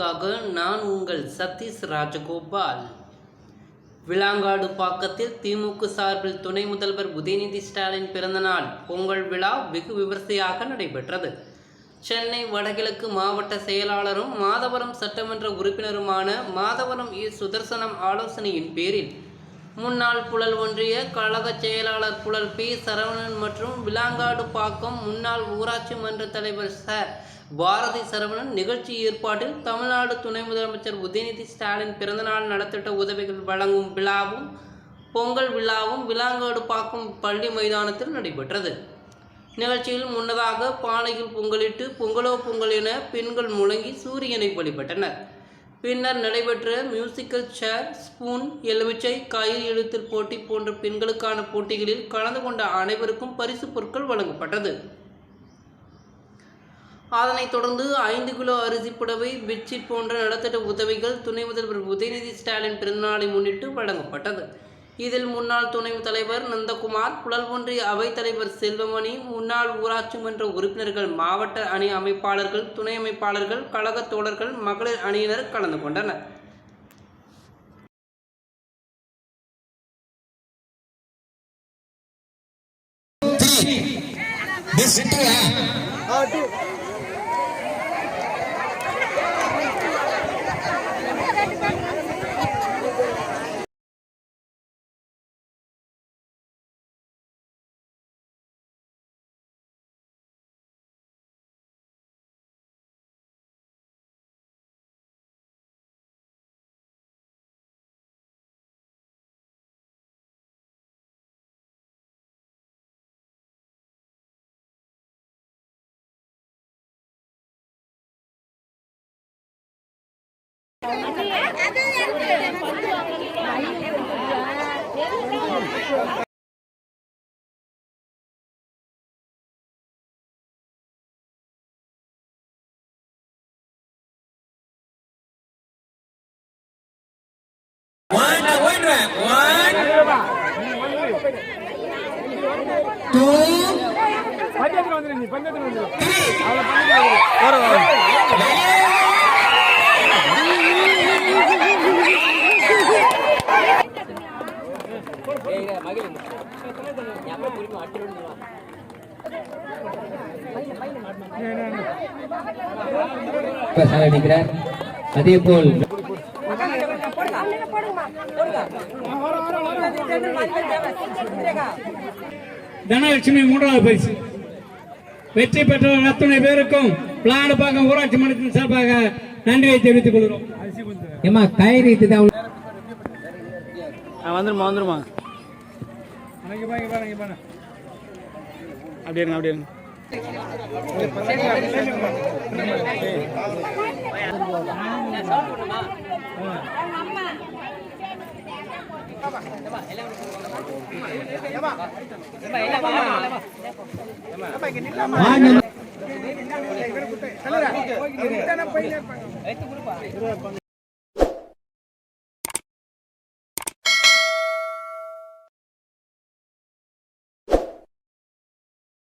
செய்திகளுக்காக நான் உங்கள் சதீஷ் ராஜகோபால். விளாங்காடு பாக்கத்தில் திமுக சார்பில் துணை முதல்வர் உதயநிதி ஸ்டாலின் பிறந்தநாள் பொங்கல் விழா வெகு விமர்சையாக நடைபெற்றது. சென்னை வடகிழக்கு மாவட்ட செயலாளரும் மாதவரம் சட்டமன்ற உறுப்பினருமான மாதவரம் சுதர்சனம் ஆலோசனையின் பேரில் முன்னாள் புழல் ஒன்றிய கழக செயலாளர் புழல் பி சரவணன் மற்றும் விளாங்காடு பாக்கம் முன்னாள் ஊராட்சி மன்ற தலைவர் பாரதி சரவணன் நிகழ்ச்சி ஏற்பாட்டில் தமிழ்நாடு துணை முதலமைச்சர் உதயநிதி ஸ்டாலின் பிறந்தநாள் நலத்திட்ட உதவிகள் வழங்கும் விழாவும் பொங்கல் விழாவும் விளாங்காடு பாக்கம் பள்ளி மைதானத்தில் நடைபெற்றது. நிகழ்ச்சியில் முன்னதாக பானையில் பொங்கலிட்டு பொங்கலோ பொங்கல் என பெண்கள் முழங்கி சூரியனை வழிபட்டனர். பின்னர் நடைபெற்ற மியூசிக்கல் சேர், ஸ்பூன், எலுமிச்சை, கயிறு இழுத்தல் போட்டி போன்ற பெண்களுக்கான போட்டிகளில் கலந்து கொண்ட அனைவருக்கும் பரிசு பொருட்கள் வழங்கப்பட்டது. அதனைத் தொடர்ந்து 5 கிலோ அரிசி புடவை, பெட்ஷீட் போன்ற நலத்திட்ட உதவிகள் துணை முதல்வர் உதயநிதி ஸ்டாலின் பிறந்தநாளை முன்னிட்டு வழங்கப்பட்டது. இதில் முன்னாள் துணை தலைவர் நந்தகுமார், புழல் ஒன்றிய அவைத்தலைவர் செல்வமணி, முன்னாள் ஊராட்சி மன்ற உறுப்பினர்கள், மாவட்ட அணி அமைப்பாளர்கள், துணை அமைப்பாளர்கள், கழக தோழர்கள், மகளிர் அணியினர் கலந்து கொண்டனர். அதே போல் தனலட்சுமி 3வது பரிசு வெற்றி பெற்றவர்கள் அத்துணை பேருக்கும் விளாங்காடு பாக்கம் ஊராட்சி மன்றத்தின் சார்பாக நன்றியை தெரிவித்துக் கொள்கிறோம். கயிறு வந்துருமா வந்துருமா அப்படியே அப்படியே